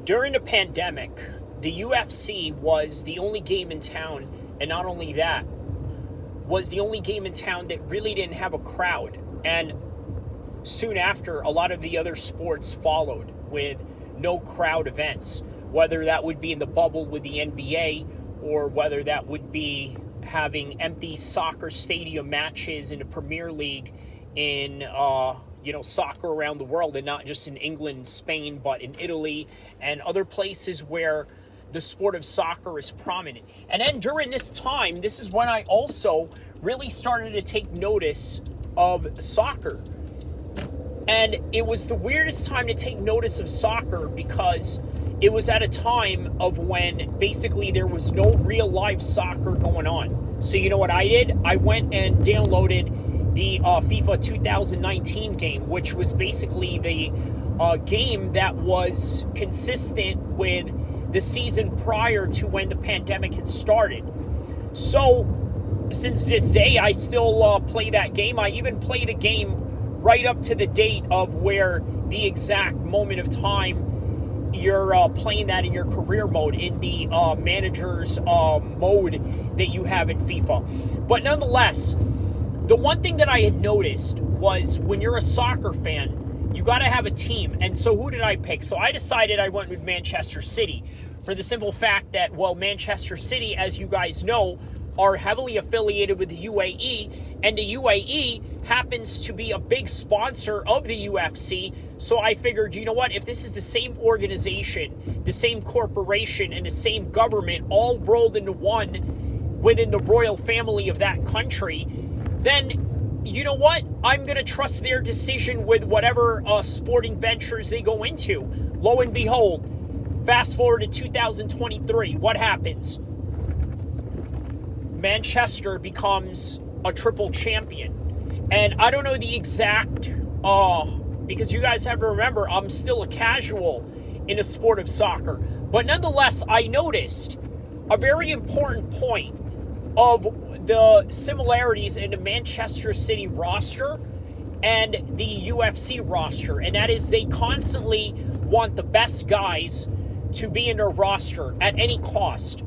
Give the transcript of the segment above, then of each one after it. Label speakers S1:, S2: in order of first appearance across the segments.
S1: During the pandemic, the UFC was the only game in town, and not only that, was the only game in town that really didn't have a crowd. And soon after, a lot of the other sports followed with no crowd events, whether that would be in the bubble with the NBA or whether that would be having empty soccer stadium matches in the Premier League in soccer around the world, and not just in England, Spain, but in Italy and other places where the sport of soccer is prominent. And then during this time, this is when I also really started to take notice of soccer. And it was the weirdest time to take notice of soccer because it was at a time of when basically there was no real live soccer going on. So you know what I did? I went and downloaded the FIFA 2019 game, which was basically the game that was consistent with the season prior to when the pandemic had started. So since this day, I still play that game. I even play the game right up to the date of where the exact moment of time you're playing that in your career mode, in the manager's mode that you have in FIFA. But nonetheless, the one thing that I had noticed was when you're a soccer fan, you got to have a team. And so who did I pick? So I decided I went with Manchester City for the simple fact that, well, Manchester City, as you guys know, are heavily affiliated with the UAE, and the UAE happens to be a big sponsor of the UFC. So I figured, you know what, if this is the same organization, the same corporation, and the same government all rolled into one within the royal family of that country, then you know what? I'm going to trust their decision with whatever sporting ventures they go into. Lo and behold, fast forward to 2023, what happens? Manchester becomes a triple champion. And I don't know the exact, because you guys have to remember, I'm still a casual in the sport of soccer. But nonetheless, I noticed a very important point of the similarities in the Manchester City roster and the UFC roster. And that is, they constantly want the best guys to be in their roster at any cost.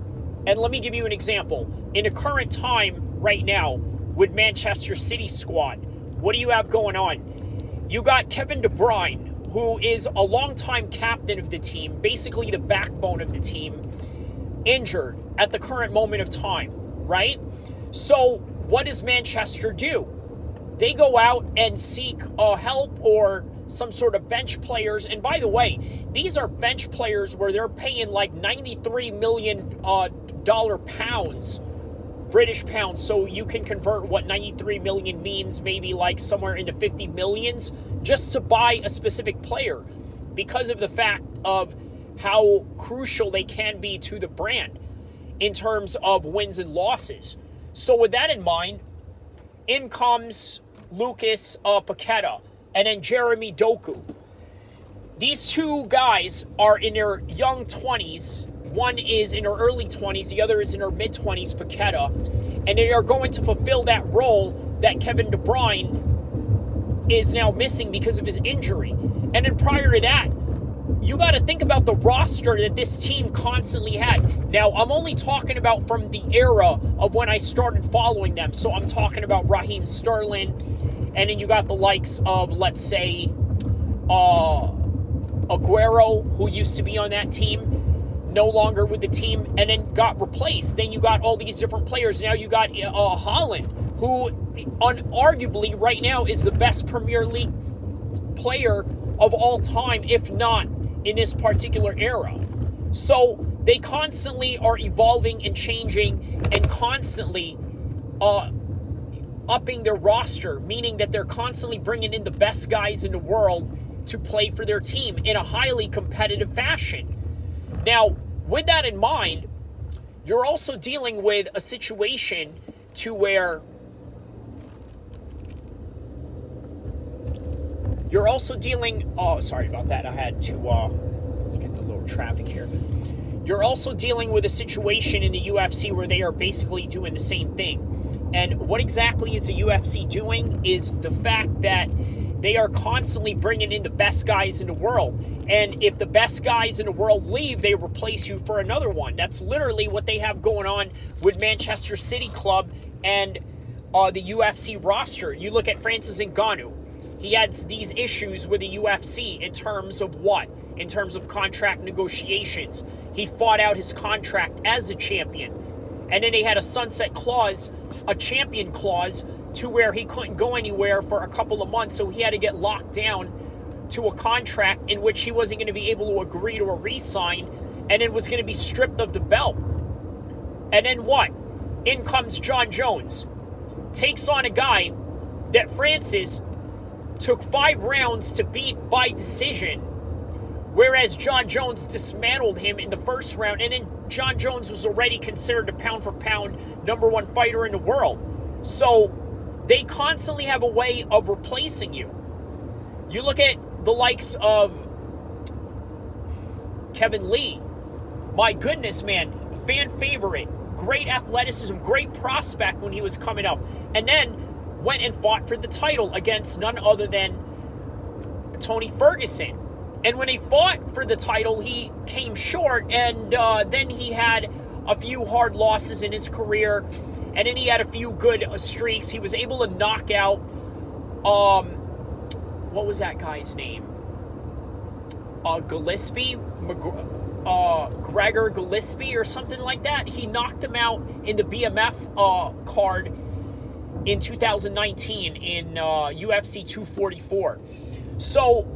S1: And let me give you an example. In the current time right now with Manchester City squad, what do you have going on? You got Kevin De Bruyne, who is a longtime captain of the team, basically the backbone of the team, injured at the current moment of time, right? So what does Manchester do? They go out and seek help or some sort of bench players. And by the way, these are bench players where they're paying like $93 million pounds, British pounds. So you can convert what 93 million means, maybe like somewhere into 50 millions, just to buy a specific player because of the fact of how crucial they can be to the brand in terms of wins and losses. So with that in mind, in comes Lucas Paqueta and then Jeremy Doku. These two guys are in their young 20s. One is in her early 20s, the other is in her mid-20s, Paqueta. And they are going to fulfill that role that Kevin De Bruyne is now missing because of his injury. And then prior to that, you got to think about the roster that this team constantly had. Now, I'm only talking about from the era of when I started following them. So I'm talking about Raheem Sterling, and then you got the likes of, let's say, Aguero, who used to be on that team, no longer with the team, and then got replaced. Then you got all these different players. Now you got Haaland, who unarguably right now is the best Premier League player of all time, if not in this particular era. So they constantly are evolving and changing and constantly upping their roster, meaning that they're constantly bringing in the best guys in the world to play for their team in a highly competitive fashion. Now, with that in mind, you're also dealing with a situation to where you're also dealing... Oh, sorry about that. I had to look at the little traffic here. You're also dealing with a situation in the UFC where they are basically doing the same thing. And what exactly is the UFC doing is the fact that they are constantly bringing in the best guys in the world. And if the best guys in the world leave, they replace you for another one. That's literally what they have going on with Manchester City Club and the UFC roster. You look at Francis Ngannou. He had these issues with the UFC in terms of what? In terms of contract negotiations. He fought out his contract as a champion. And then they had a sunset clause, a champion clause, to where he couldn't go anywhere for a couple of months. So he had to get locked down to a contract in which he wasn't going to be able to agree to a re-sign, and then was going to be stripped of the belt. And then what? In comes John Jones. Takes on a guy that Francis took 5 rounds to beat by decision, whereas John Jones dismantled him in the first round, and then John Jones was already considered a pound-for-pound #1 fighter in the world. So they constantly have a way of replacing you. You look at the likes of Kevin Lee. My goodness, man. Fan favorite. Great athleticism. Great prospect when he was coming up. And then went and fought for the title against none other than Tony Ferguson. And when he fought for the title, he came short. And then he had a few hard losses in his career. And then he had a few good streaks. He was able to knock out... what was that guy's name? Gregor Gillespie or something like that. He knocked him out in the BMF card in 2019 in UFC 244. So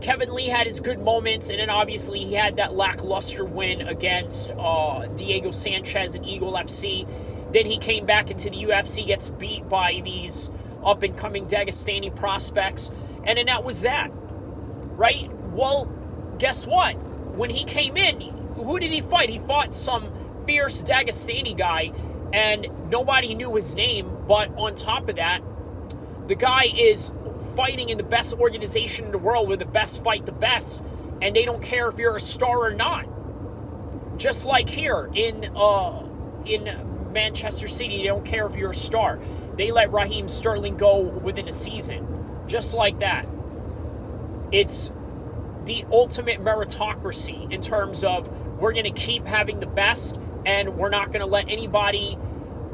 S1: Kevin Lee had his good moments, and then obviously he had that lackluster win against Diego Sanchez in Eagle FC. Then he came back into the UFC, gets beat by these up-and-coming Dagestani prospects. And then that was that, right? Well, guess what? When he came in, who did he fight? He fought some fierce Dagestani guy, and nobody knew his name. But on top of that, the guy is fighting in the best organization in the world with the best fight the best, and they don't care if you're a star or not. Just like here in Manchester City, they don't care if you're a star. They let Raheem Sterling go within a season. Just like that. It's the ultimate meritocracy in terms of we're going to keep having the best, and we're not going to let anybody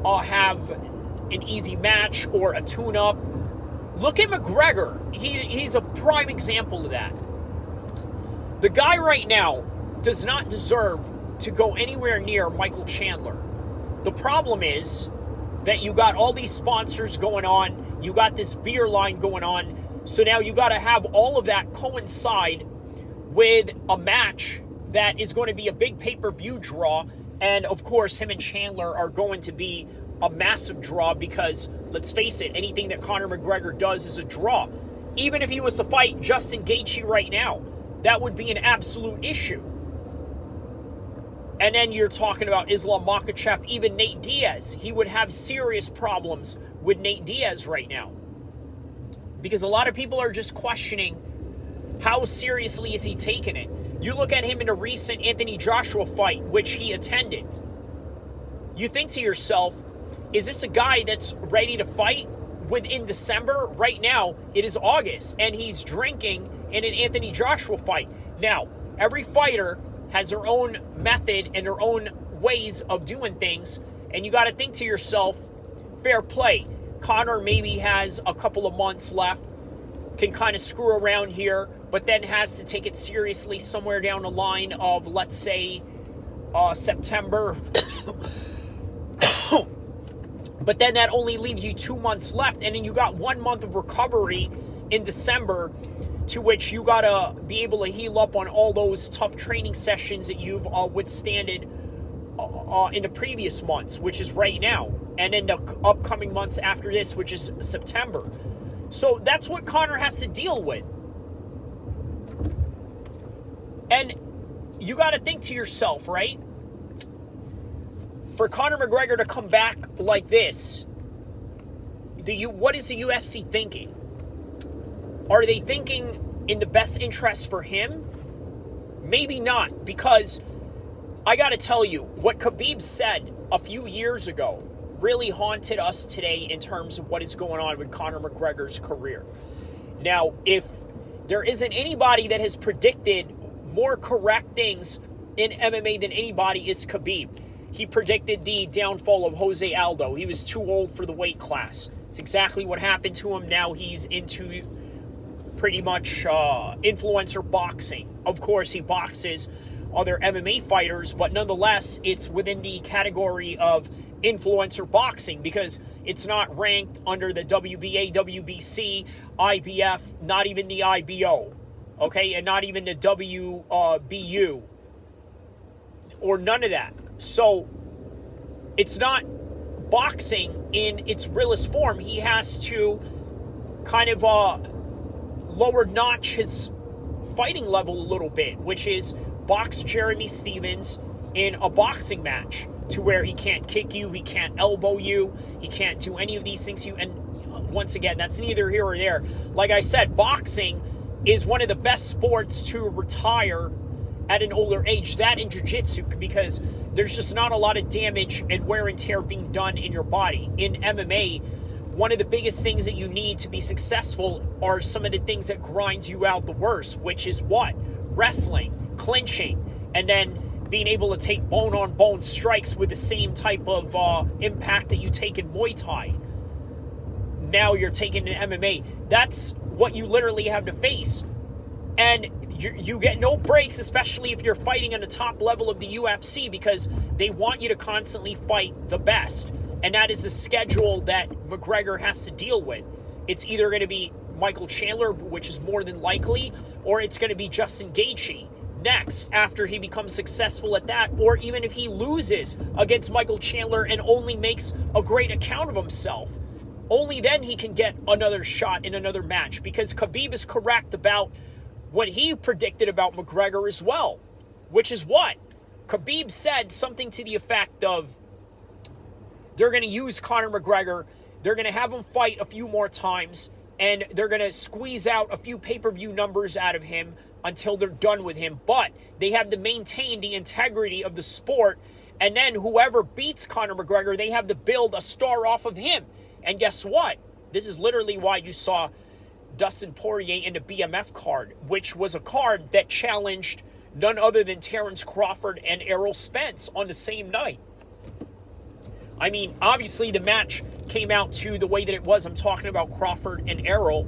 S1: have an easy match or a tune-up. Look at McGregor. He's a prime example of that. The guy right now does not deserve to go anywhere near Michael Chandler. The problem is that you got all these sponsors going on. You got this beer line going on. So now you got to have all of that coincide with a match that is going to be a big pay-per-view draw. And, of course, him and Chandler are going to be a massive draw because, let's face it, anything that Conor McGregor does is a draw. Even if he was to fight Justin Gaethje right now, that would be an absolute issue. And then you're talking about Islam Makhachev, even Nate Diaz. He would have serious problems with Nate Diaz right now. Because a lot of people are just questioning how seriously is he taking it. You look at him in a recent Anthony Joshua fight, which he attended. You think to yourself, is this a guy that's ready to fight within December? Right now, it is August, and he's drinking in an Anthony Joshua fight. Now, every fighter has their own method and their own ways of doing things, and you got to think to yourself, fair play. Conor maybe has a couple of months left, can kind of screw around here, but then has to take it seriously somewhere down the line of, let's say, September. But then that only leaves you 2 months left, and then you got 1 month of recovery in December, to which you got to be able to heal up on all those tough training sessions that you've withstanded in the previous months, which is right now, and in the upcoming months after this, which is September. So that's what Conor has to deal with. And you got to think to yourself, right? For Conor McGregor to come back like this, what is the UFC thinking? Are they thinking in the best interest for him? Maybe not, because I got to tell you, what Khabib said a few years ago really haunted us today in terms of what is going on with Conor McGregor's career. Now, if There isn't anybody that has predicted more correct things in MMA than anybody is Khabib. He predicted the downfall of Jose Aldo. He was too old for the weight class. It's exactly what happened to him. Now he's into pretty much influencer boxing. Of course, he boxes other MMA fighters, but nonetheless, it's within the category of influencer boxing because it's not ranked under the WBA, WBC, IBF, not even the IBO, okay, and not even the WBU, or none of that. So it's not boxing in its realest form. He has to kind of lower notch his fighting level a little bit, which is box Jeremy Stevens in a boxing match to where he can't kick you, he can't elbow you, he can't do any of these things. And once again, that's neither here or there. Like I said, boxing is one of the best sports to retire at an older age. That and jiu-jitsu, because there's just not a lot of damage and wear and tear being done in your body. In MMA, one of the biggest things that you need to be successful are some of the things that grinds you out the worst, which is what? Wrestling, clinching, and then being able to take bone-on-bone strikes with the same type of impact that you take in Muay Thai. Now you're taking in MMA. That's what you literally have to face. And you get no breaks, especially if you're fighting on the top level of the UFC, because they want you to constantly fight the best. And that is the schedule that McGregor has to deal with. It's either going to be Michael Chandler, which is more than likely, or it's going to be Justin Gaethje next after he becomes successful at that, or even if he loses against Michael Chandler and only makes a great account of himself. Only then he can get another shot in another match, because Khabib is correct about what he predicted about McGregor as well, which is what? Khabib said something to the effect of, they're going to use Conor McGregor, they're going to have him fight a few more times, and they're going to squeeze out a few pay-per-view numbers out of him until they're done with him. But they have to maintain the integrity of the sport, and then whoever beats Conor McGregor, they have to build a star off of him. And guess what? This is literally why you saw Dustin Poirier in the BMF card, which was a card that challenged none other than Terence Crawford and Errol Spence on the same night. I mean, obviously the match came out to the way that it was. I'm talking about Crawford and Errol.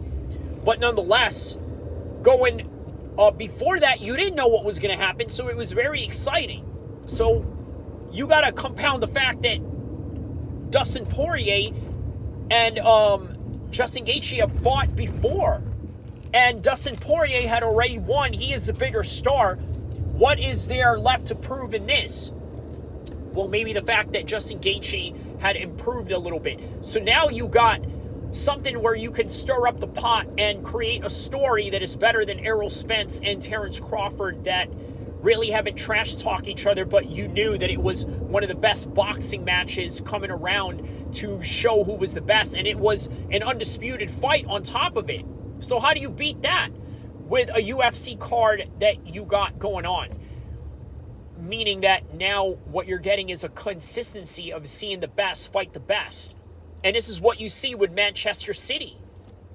S1: But nonetheless, going before that, you didn't know what was going to happen, so it was very exciting. So you got to compound the fact that Dustin Poirier and Justin Gaethje have fought before. And Dustin Poirier had already won. He is the bigger star. What is there left to prove in this? Well, maybe the fact that Justin Gaethje had improved a little bit. So now you got something where you can stir up the pot and create a story that is better than Errol Spence and Terence Crawford, that really haven't trash-talked each other, but you knew that it was one of the best boxing matches coming around to show who was the best, and it was an undisputed fight on top of it. So how do you beat that with a UFC card that you got going on? Meaning that now what you're getting is a consistency of seeing the best fight the best. And this is what you see with Manchester City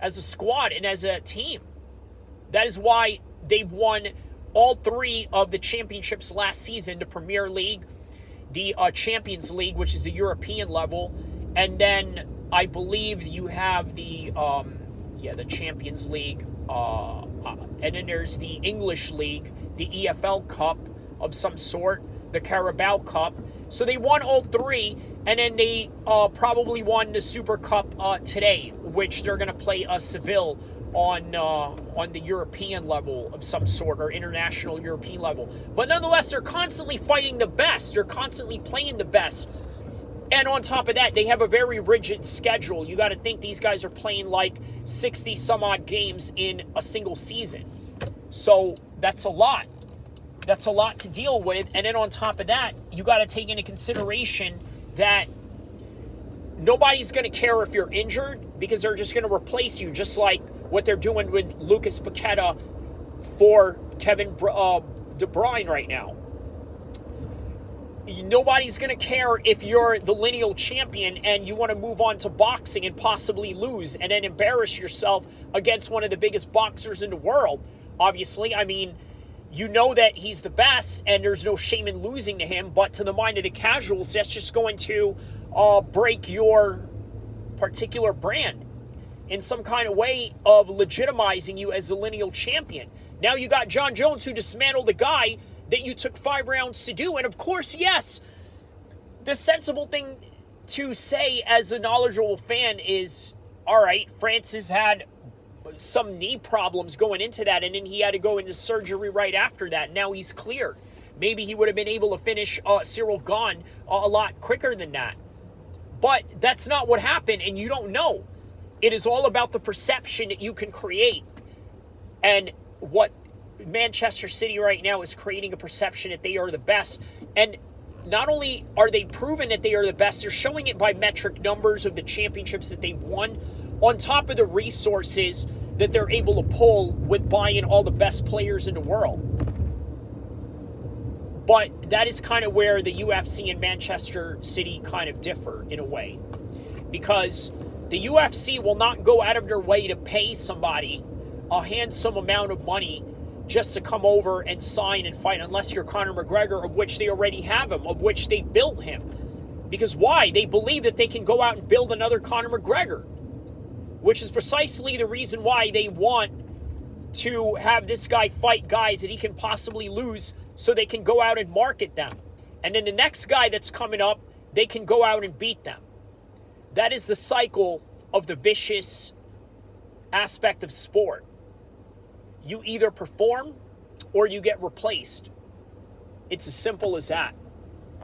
S1: as a squad and as a team. That is why they've won all three of the championships last season: the Premier League, the Champions League, which is the European level, and then I believe you have the Champions League, and then there's the English League, the EFL Cup of some sort, the Carabao Cup. So they won all three, and then they probably won the Super Cup today, which they're going to play Seville on the European level of some sort, or international European level. But nonetheless, they're constantly fighting the best. They're constantly playing the best. And on top of that, they have a very rigid schedule. You got to think these guys are playing like 60 some odd games in a single season. So that's a lot. That's a lot to deal with. And then on top of that, you got to take into consideration that nobody's going to care if you're injured, because they're just going to replace you, just like what they're doing with Lucas Paqueta for Kevin De Bruyne right now. Nobody's going to care if you're the lineal champion and you want to move on to boxing and possibly lose and then embarrass yourself against one of the biggest boxers in the world. Obviously, I mean, you know that he's the best and there's no shame in losing to him, but to the mind of the casuals, that's just going to break your particular brand in some kind of way of legitimizing you as the lineal champion. Now you got John Jones, who dismantled the guy that you took 5 rounds to do. And of course, yes, the sensible thing to say as a knowledgeable fan is, all right, Francis had some knee problems going into that, and then he had to go into surgery right after that. Now he's cleared. Maybe he would have been able to finish Cyril Gane a lot quicker than that. But that's not what happened, and you don't know. It is all about the perception that you can create. And what Manchester City right now is creating a perception that they are the best. And not only are they proven that they are the best, they're showing it by metric numbers of the championships that they've won, on top of the resources that they're able to pull with buying all the best players in the world. But that is kind of where the UFC and Manchester City kind of differ in a way. Because the UFC will not go out of their way to pay somebody a handsome amount of money just to come over and sign and fight, unless you're Conor McGregor, of which they already have him, of which they built him. Because why? They believe that they can go out and build another Conor McGregor, which is precisely the reason why they want to have this guy fight guys that he can possibly lose so they can go out and market them. And then the next guy that's coming up, they can go out and beat them. That is the cycle of the vicious aspect of sport. You either perform or you get replaced. It's as simple as that.